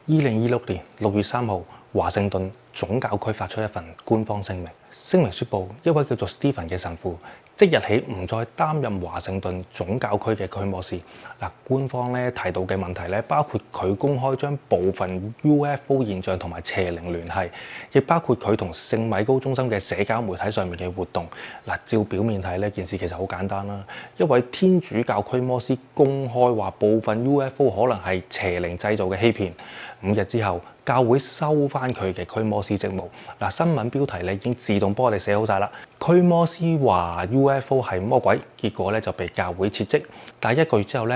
2026年6月3號，華盛頓總教區發出一份官方聲明，聲明宣布一位叫做 Stephen 嘅神父即日起唔再擔任華盛頓總教區嘅區摩司。官方提到嘅問題包括佢公開將部分 UFO 現象同埋邪靈聯繫，亦包括佢同聖米高中心嘅社交媒體上面嘅活動。照表面睇呢件事其實好簡單啦，一位天主教區摩司公開話部分 UFO 可能係邪靈製造嘅欺騙。5日之後，教會收翻佢嘅區摩司職務。新聞標題已經自動幫我哋寫好晒啦。區摩司話 UFO 係魔鬼，結果就被教會撤職。但係1個月之後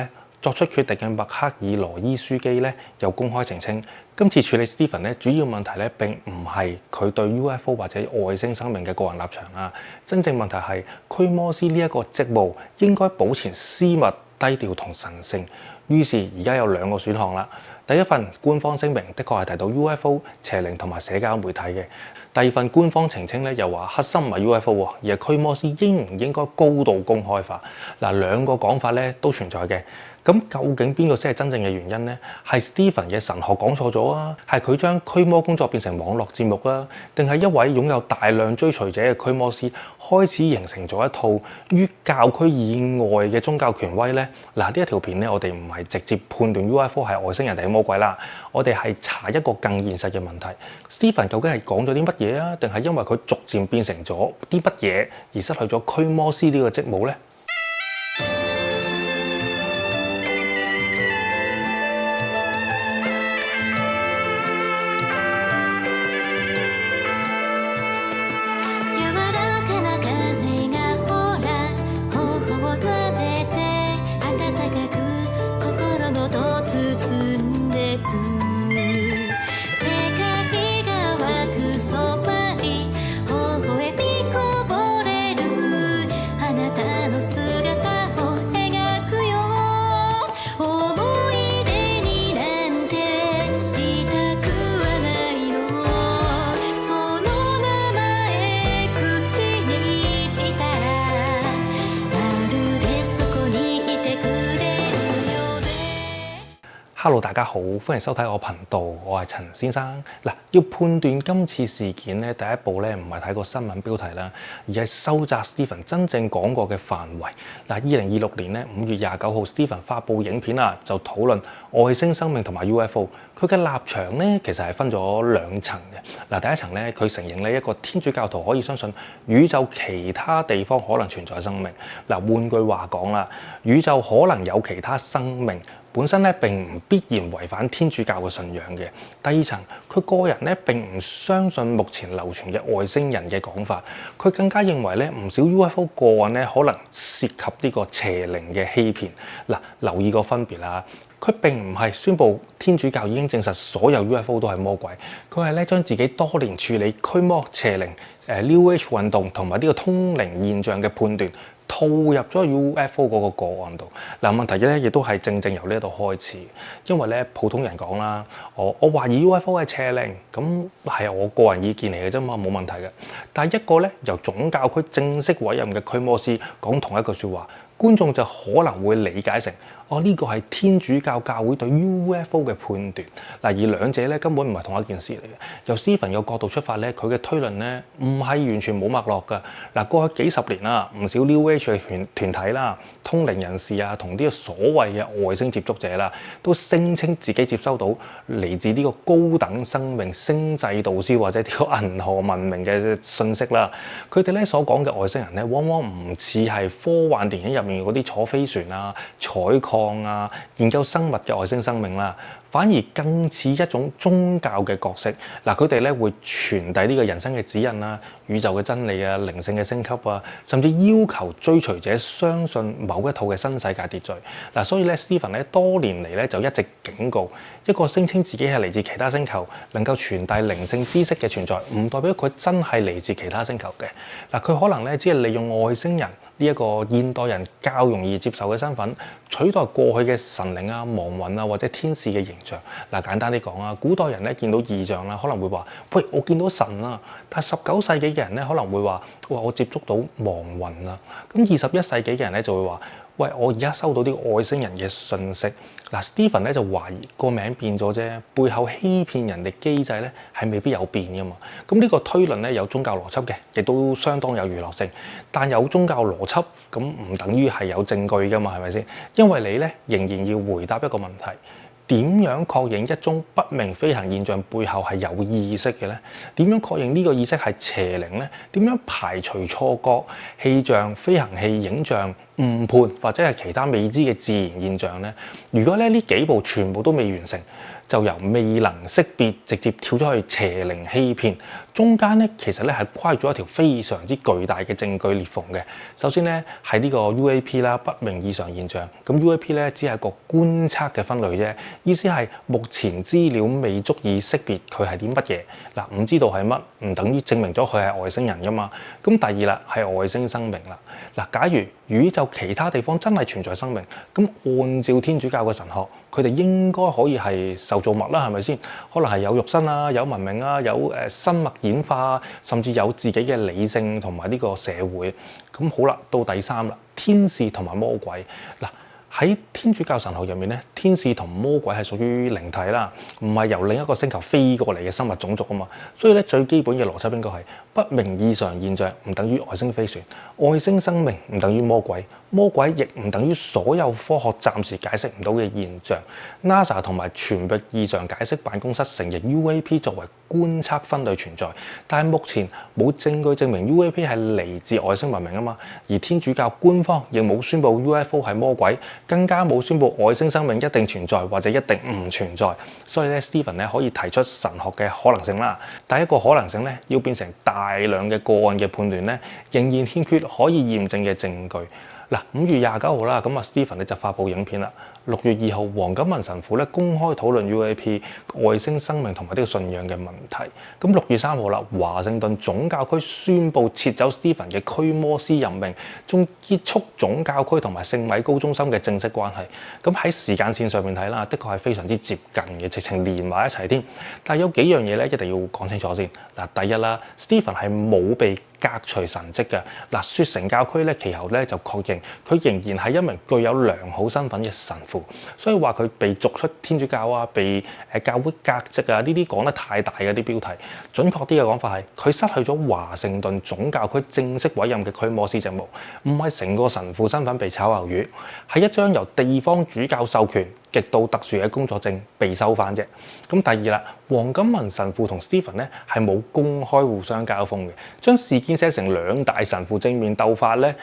作出決定嘅麥克爾羅伊樞機又公開澄清，今次處理 Stephen 主要問題並唔係佢對 UFO 或者外星生命嘅個人立場啊，真正問題係區摩司呢一個職務應該保持私密、低調同神聖。於是而家有2個選項啦。第一份官方聲明的確係提到 UFO、邪靈同埋社交媒體嘅。第二份官方澄清又話核心唔係 UFO， 而係區摩司應唔應該高度公開化。2個講法都存在嘅。咁究竟邊個先係真正嘅原因呢？係 Stephen 嘅神學講錯咗啊？係佢將驅魔工作變成網絡節目啊？定係一位擁有大量追隨者嘅驅魔師開始形成咗一套於教區以外嘅宗教權威呢？呢一條片我哋唔係直接判斷 UFO 係外星人定係魔鬼啦，我哋係查一個更現實嘅問題。Stephen 究竟係講咗啲乜嘢啊？定係因為佢逐漸變成咗啲乜嘢而失去咗驅魔師呢個職務呢？Hello， 大家好，歡迎收睇我頻道，我係陳先生。要判斷今次事件第一步唔係睇個新聞標題啦，而係收窄 Stephen 真正講過嘅範圍。2026年5月29號 ，Stephen 發布影片就討論外星生命同埋 UFO。佢嘅立場其實係分咗2層嘅。第一層佢承認一個天主教徒可以相信宇宙其他地方可能存在生命。換句話講啦，宇宙可能有其他生命。本身並唔必然違反天主教嘅信仰嘅。第二層，佢個人並唔相信目前流傳嘅外星人嘅講法，佢更加認為唔少 UFO 個案可能涉及呢個邪靈嘅欺騙。留意個分別啦，佢並唔係宣布天主教已經證實所有 UFO 都係魔鬼，佢係將自己多年處理驅魔邪靈、New Age 運動同埋呢個通靈現象嘅判斷，套入咗 UFO 嗰個個案度。問題亦都係正由呢度開始，因為普通人講啦，我懷疑 UFO 係邪靈，咁係我個人意見嚟嘅啫嘛，冇問題嘅。但係一個由總教區正式委任嘅驅魔師講同一句説話，觀眾就可能會理解成呢個係天主教教會對 UFO 嘅判斷。而兩者根本唔係同一件事嚟嘅。由 Stephen 嘅角度出發佢嘅推論唔係完全冇脈絡㗎。過去幾十年啦，唔少 New Age 嘅團體啦、通靈人士同啲所謂嘅外星接觸者啦，都聲稱自己接收到嚟自呢個高等生命星際導師或者呢個銀河文明嘅信息啦。佢哋所講嘅外星人往往唔似係科幻電影入面嗰啲坐飛船啊、採礦啊、研究生物嘅外星生命啦，反而更似一種宗教嘅角色。佢哋會傳遞呢個人生嘅指引啦、宇宙嘅真理啊、靈性嘅升級啊，甚至要求追隨者相信某一套嘅新世界秩序。所以Stephen多年嚟就一直警告，一個聲稱自己係嚟自其他星球，能夠傳遞靈性知識嘅存在，唔代表佢真係嚟自其他星球嘅。佢可能只係利用外星人呢一個現代人較容易接受嘅身份，取代過去嘅神靈啊、亡魂啊或者天使嘅形象。簡單啲講啊，古代人見到異象啦，可能會話：喂，我見到神啦。但係19世紀嘅人可能會話：哇，我接觸到亡魂啊。咁21世紀嘅人就會話：喂，我而家收到啲外星人嘅訊息。嗱 ，Stephen 咧就懷疑個名變咗啫，背後欺騙人嘅機制咧係未必有變噶嘛。咁呢個推論咧有宗教邏輯嘅，亦都相當有娛樂性。但有宗教邏輯咁唔等於係有證據噶嘛，係咪先？因為你咧仍然要回答一個問題。點樣確認一宗不明飛行現象背後係有意識嘅咧？點樣確認呢個意識係邪靈咧？點樣排除錯覺、氣象、飛行器影像、誤判或者係其他未知嘅自然現象咧？如果咧呢幾步全部都未完成，就由未能識別直接跳咗去邪靈欺騙，中間咧其實咧係跨咗一條非常之巨大嘅證據裂縫嘅。首先咧係呢個 UAP 啦，不明異常現象。咁 UAP 咧只係個觀測嘅分類啫，意思係目前資料未足以識別佢係啲乜嘢。嗱，唔知道係乜，唔等於證明咗佢係外星人噶嘛。咁第二啦係外星生命啦。嗱，假如宇宙其他地方真係存在生命，咁按照天主教嘅神學，佢哋應該可以係受造物啦，係咪先？可能係有肉身啊，有文明啊，有生物演化啊，甚至有自己嘅理性同埋呢個社會。咁好啦，到第三啦，天使同埋魔鬼嗱。喺天主教神學入面咧，天使同魔鬼係屬於靈體啦，唔係由另一個星球飛過嚟嘅生物種族啊嘛。所以咧最基本嘅邏輯應該係不明異常現象唔等於外星飛船，外星生命唔等於魔鬼，魔鬼亦唔等於所有科學暫時解釋唔到嘅現象。NASA 同埋全域異常解釋辦公室承認 UAP 作為觀測分類存在，但係目前冇證據證明 UAP 係嚟自外星文明啊嘛。而天主教官方亦冇宣布 UFO 係魔鬼，更加冇宣布外星生命一定存在或者一定唔存在。所以咧 ，Stephen 咧可以提出神學嘅可能性啦。第一個可能性咧，要變成大量嘅個案嘅判斷咧，仍然欠缺可以驗證嘅證據。嗱，5月29號啦，咁啊 Stephen 咧就發布影片啦。6月2號，黃錦文神父咧公開討論 UAP 外星生命同埋呢個信仰嘅問題。咁6月3號啦，華盛頓總教區宣布撤走 Stephen 嘅驅魔師任命，仲結束總教區同埋聖米高中心嘅正式關係。咁喺時間線上面睇啦，的確係非常之接近嘅，直情連埋一齊添。但係有幾樣嘢咧，一定要講清楚先。嗱，第一啦 ，Stephen 係冇被革除神職嘅。嗱，雪城教區咧其後咧就確認佢仍然係一名具有良好身份嘅神父，所以話佢被逐出天主教啊，被教會革職啊，呢啲講得太大嘅啲標題。準確啲嘅講法係佢失去咗華盛頓總教區正式委任嘅驅魔師職務，唔係成個神父身份被炒魷魚，係一張由地方主教授權極度特殊嘅工作證被收翻啫。咁第二啦，黃錦文神父同 Stephen 咧係冇公開互相交鋒嘅，將事件寫成兩大神父正面鬥法咧，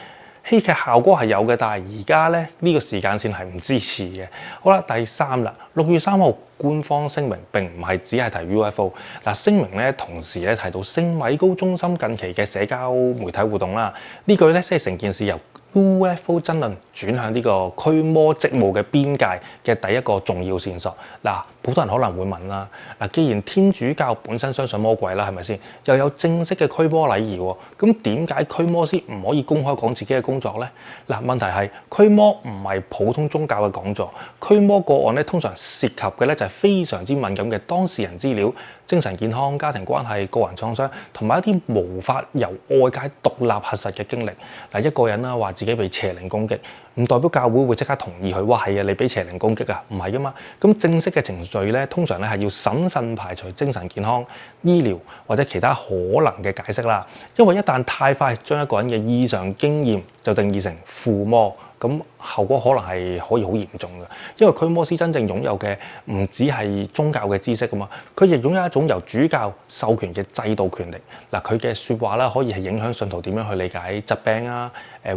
戲劇效果係有嘅，但係而家咧呢個時間線係唔支持嘅。好啦，第三啦，6月3號官方聲明並唔係只係提 UFO， 嗱聲明咧同時咧提到聖米高中心近期嘅社交媒體互動啦，呢句咧即係成件事由 UFO 爭論轉向呢個驅魔職務嘅邊界嘅第一個重要線索。嗱，好多人可能會問啦，嗱，既然天主教本身相信魔鬼啦，係咪先？又有正式嘅驅魔禮儀喎，咁點解驅魔師唔可以公開講自己嘅工作咧？嗱，問題係驅魔唔係普通宗教嘅講座，驅魔個案咧通常涉及嘅咧就係非常之敏感嘅當事人資料、精神健康、家庭關係、個人創傷，同埋一啲無法由外界獨立核實嘅經歷。嗱，一個人啦話自己被邪靈攻擊，唔代表教會會即刻同意佢，哇係啊，你俾邪靈攻擊啊，唔係噶嘛。咁正式嘅程序咧，通常咧係要審慎排除精神健康、醫療或者其他可能嘅解釋啦。因為一旦太快將一個人嘅異常經驗就定義成附魔，咁後果可能係可以好嚴重嘅。因為驅魔師真正擁有嘅唔只係宗教嘅知識噶嘛，佢亦擁有一種由主教授權嘅制度權力。嗱，佢嘅説話啦，可以係影響信徒點樣去理解疾病啊、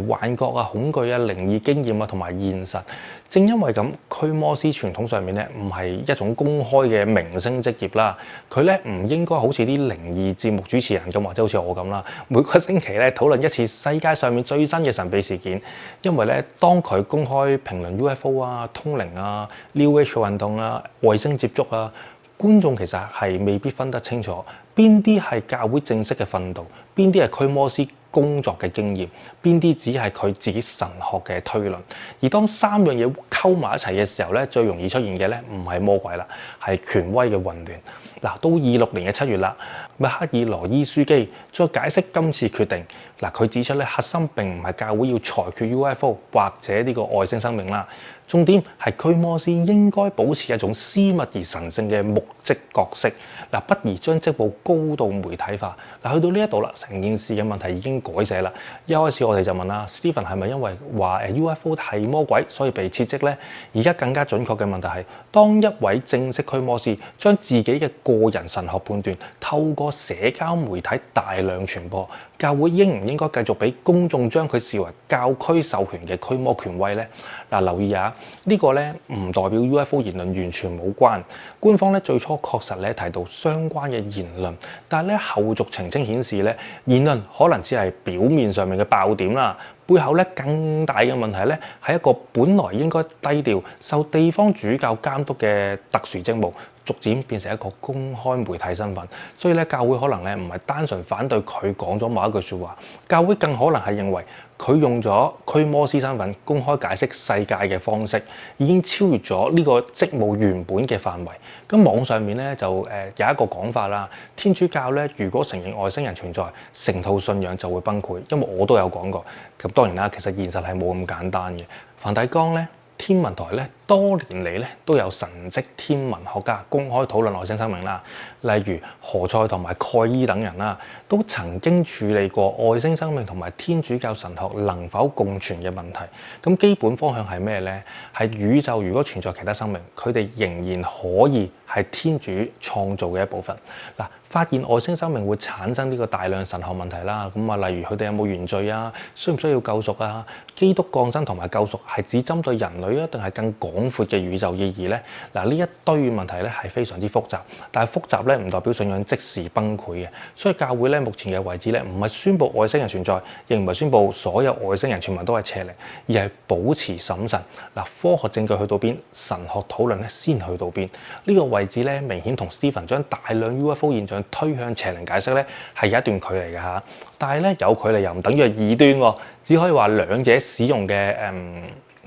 幻覺啊、恐懼啊、靈異經驗啊同埋現實。正因為咁，驅魔師傳統上面咧唔係一種公開嘅明星職業啦，佢咧唔應該好似啲靈異節目主持人咁，或者好似我咁啦，每個星期咧討論一次世界上面最新嘅神秘事件。因為咧，當佢公開評論 UFO 啊、通靈啊、New Age 運動啊、外星接觸啊，觀眾其實係未必分得清楚邊啲係教會正式嘅訓導，邊啲係驅魔師工作嘅經驗，邊啲只係佢自己神學嘅推論。而當三樣嘢溝埋一齊嘅時候咧，最容易出現嘅咧唔係魔鬼啦，係權威嘅混亂。嗱，到26年嘅7月啦，密克爾羅伊樞機再解釋今次決定。嗱，佢指出咧，核心並唔係教會要裁決 UFO 或者呢個外星生命啦，重點係驅魔師應該保持一種私密而神聖嘅牧職角色。嗱，不宜將職務高度媒體化。嗱，去到呢一度啦，成件事嘅問題已經改寫啦。一開始我哋就問啦 ，Stephen 係咪因為話UFO 係魔鬼所以被撤職呢？而家更加準確嘅問題係，當一位正式驅魔師將自己嘅個人神學判斷透過社交媒體大量傳播，教會應唔應該繼續俾公眾將佢視為教區授權嘅驅魔權威呢？嗱，留意下呢個咧唔代表 UFO 言論完全冇關。官方咧最初確實咧提到相關嘅言論，但係咧後續澄清顯示咧言論可能只係表面上面嘅爆點啦。背後咧更大嘅問題咧係一個本來應該低調、受地方主教監督嘅特殊職務，逐漸變成一個公開媒體身份。所以咧教會可能咧唔係單純反對佢講咗某一句説話，教會更可能係認為佢用咗驅魔師身份公開解釋世界嘅方式，已經超越咗呢個職務原本嘅範圍。咁網上面咧就有一個講法啦，天主教咧如果承認外星人存在，成套信仰就會崩潰。因為我都有講過，咁當然啦，其實現實係冇咁簡單嘅。梵蒂岡咧，天文台咧多年嚟咧都有神職天文學家公開討論外星生命啦，例如何塞同埋蓋伊等人啦，都曾經處理過外星生命同埋天主教神學能否共存嘅問題。咁基本方向係咩呢？係宇宙如果存在其他生命，佢哋仍然可以係天主創造嘅一部分。嗱，發現外星生命會產生呢個大量神學問題啦。咁啊，例如佢哋有冇原罪啊？需唔需要救贖啊？基督降生同埋救贖係只針對人類啊，定係更廣闊嘅宇宙意義呢？嗱，呢一堆問題咧係非常之複雜，但係複雜咧唔代表信仰即時崩潰嘅。所以教會咧目前嘅位置咧唔係宣佈外星人存在，亦唔係宣佈所有外星人傳聞都係邪靈，而係保持審慎。嗱，科學證據去到邊，神學討論咧先去到邊。呢個位置咧明顯同 Stephen 將大量 UFO 現象推向邪靈解釋咧係有一段距離嘅嚇。但係咧有距離又唔等於係異端喎，只可以話兩者使用嘅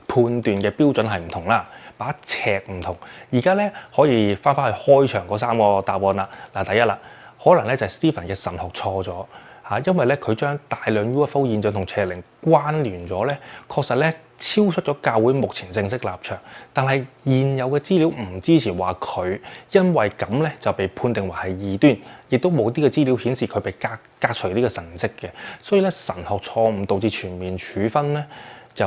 判斷嘅標準係唔同啦，把尺唔同。而家咧可以翻返去開場嗰3個答案啦。嗱，第一啦，可能咧就係 Stephen 嘅神學錯咗嚇，因為咧佢將大量 UFO 現象同邪靈關聯咗咧，確實咧超出咗教會目前正式立場。但係現有嘅資料唔支持話佢因為咁咧就被判定為係異端，亦都冇啲嘅資料顯示佢被革除呢個神職嘅。所以咧神學錯誤導致全面處分咧，就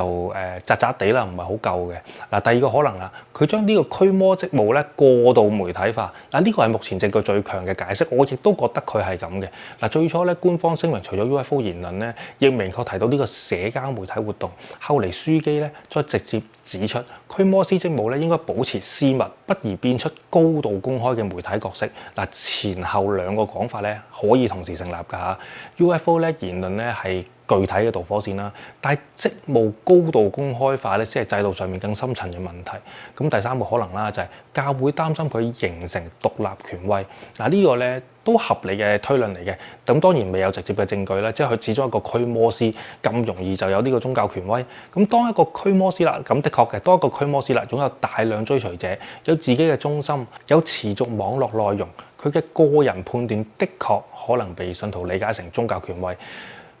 窒窒地啦，唔係好夠嘅。嗱，第二個可能啦，佢將呢個驅魔職務咧過度媒體化。嗱，呢個係目前證據最強嘅解釋，我亦都覺得佢係咁嘅。嗱，最初咧官方聲明除咗 UFO 言論咧，亦明確提到呢個社交媒體活動。後嚟樞機咧再直接指出，驅魔師職務咧應該保持私密，不宜變出高度公開嘅媒體角色。嗱，前後兩個講法咧可以同時成立㗎嚇。UFO 咧言論咧係具體嘅導火線啦，但係職務高度公開化咧，先係制度上面更深層嘅問題。咁第三個可能啦，就係教會擔心佢形成獨立權威。嗱，呢個咧都合理嘅推論嚟嘅。咁當然未有直接嘅證據啦，即係佢始終一個驅魔師咁容易就有呢個宗教權威。咁當一個驅魔師啦，咁的確嘅，當一個驅魔師啦，擁有大量追隨者，有自己嘅中心，有持續網絡內容，佢嘅個人判斷的確可能被信徒理解成宗教權威。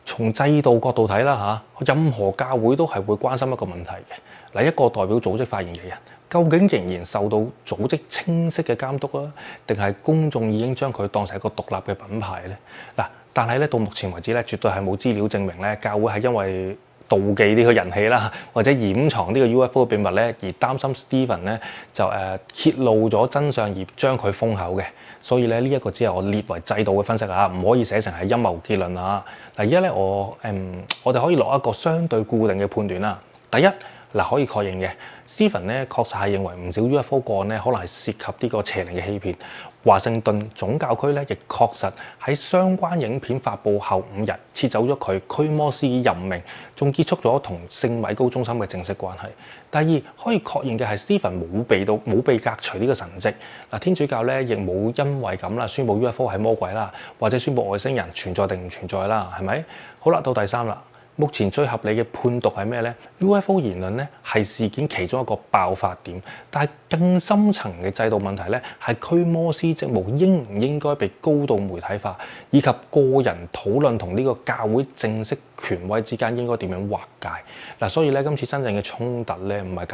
從制度角度睇啦嚇，任何教會都係會關心一個問題嘅。嗱，一個代表組織發言嘅人，究竟仍然受到組織清晰嘅監督啊，定係公眾已經將佢當成一個獨立嘅品牌咧？嗱，但係咧到目前為止咧，絕對係冇資料證明咧，教會係因為妒忌呢個人氣啦，或者掩藏呢個 UFO 嘅秘密咧，而擔心 Stephen 咧就揭露咗真相而將佢封口嘅。所以咧呢一個只係我列為制度嘅分析啊，唔可以寫成係陰謀結論啊。嗱，而家咧我哋可以落一個相對固定嘅判斷啦。第一，嗱，可以確認嘅 Stephen 咧確實係認為唔少 UFO 個案咧可能係涉及呢個邪靈嘅欺騙。華盛頓總教區咧亦確實喺相關影片發布後5日撤走咗佢驅魔師任命，仲結束咗同聖米高中心嘅正式關係。第二，可以確認嘅係 Stephen 冇被革除呢個神職。嗱，天主教咧亦冇因為咁啦宣佈 UFO 係魔鬼啦，或者宣佈外星人存在定唔存在啦，係咪？好啦，到第三啦。目前最合理嘅判讀係咩呢？ UFO 言論咧係事件其中一個爆發點，但係更深層嘅制度問題咧係驅魔師職務應唔應該被高度媒體化，以及個人討論同呢個教會正式權威之間應該點樣劃界嗱。所以咧今次真正嘅衝突咧唔係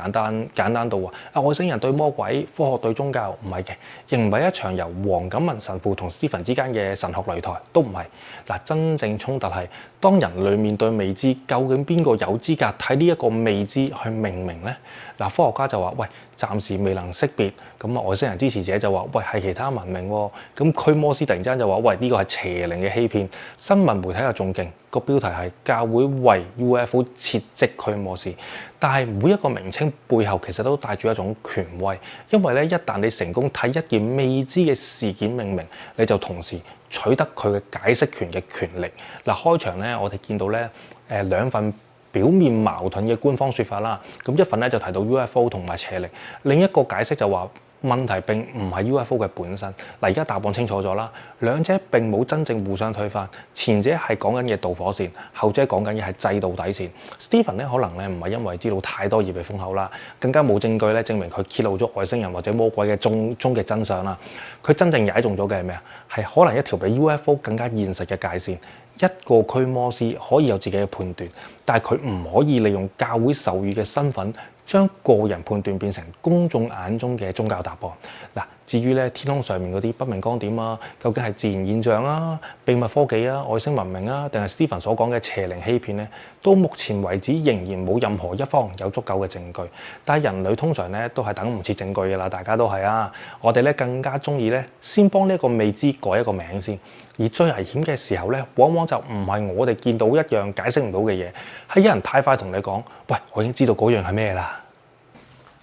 簡單到話外星人對魔鬼、科學對宗教，唔係嘅，亦唔係一場由黃錦文神父同 Stephen 之間嘅神學擂台，都唔係嗱。真正衝突係當人類面對未知，究竟邊個有資格睇呢一個未知去命名呢？嗱，科學家就話：喂，暫時未能識別。咁外星人支持者就話：喂，係其他文明喎。咁驅魔師突然之間就話：喂，呢個係邪靈嘅欺騙。新聞媒體又仲勁，個標題係教會為 UFO 撤職驅魔師。但係每一個名稱背後其實都帶住一種權威，因為咧一旦你成功睇一件未知嘅事件命名，你就同時取得佢嘅解釋權嘅權力。嗱，開場咧我哋見到咧兩份表面矛盾嘅官方說法啦，咁一份咧就提到 UFO 同埋邪靈，另一個解釋就話問題並唔係 UFO 嘅本身。嗱，而家答案清楚咗啦，兩者並冇真正互相推翻，前者係講緊嘅導火線，後者講緊嘅係制度底線。Stephen 咧可能咧唔係因為知道太多而被封口啦，更加冇證據咧證明佢揭露咗外星人或者魔鬼嘅終極真相啦。佢真正踩中咗嘅係咩啊？係可能一條比 UFO 更加現實嘅界線。一個驅魔師可以有自己嘅判斷，但係佢唔可以利用教會授予嘅身份，將個人判斷變成公眾眼中嘅宗教答案。嗱，至於咧天空上面嗰啲不明光點啊，究竟係自然現象啊、秘密科技啊、外星文明啊，定係 Stephen 所講嘅邪靈欺騙咧？到目前為止仍然冇任何一方有足夠嘅證據。但係人類通常咧都係等唔切證據㗎啦，大家都係啊。我哋咧更加中意咧先幫呢一個未知改一個名先。而最危險嘅時候咧，往往就唔係我哋見到一樣解釋唔到嘅嘢，係有人太快同你講：喂，我已經知道嗰樣係咩啦。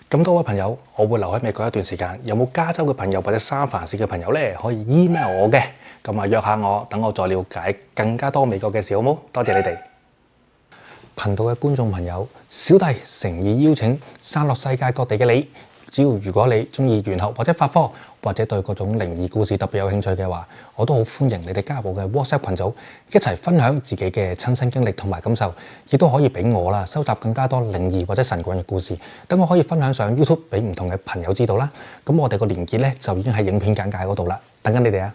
咁多位朋友，我會留喺美國一段時間，有冇加州嘅朋友或者三藩市嘅朋友咧，可以 email 我嘅，咁啊約下我，等我再了解更加多美國嘅事，好冇？多謝你哋。頻道嘅觀眾朋友，小弟誠意邀請散落世界各地嘅你。如果你中意玄學或者法科，或者對各種靈異故事特別有興趣嘅話，我都好歡迎你哋加入我嘅 WhatsApp 群組，一齊分享自己嘅親身經歷同埋感受，亦都可以俾我啦收集更加多靈異或者神棍嘅故事，等我可以分享上 YouTube 俾唔同嘅朋友知道啦。咁我哋個連結咧就已經喺影片簡介嗰度啦，等緊你哋啊！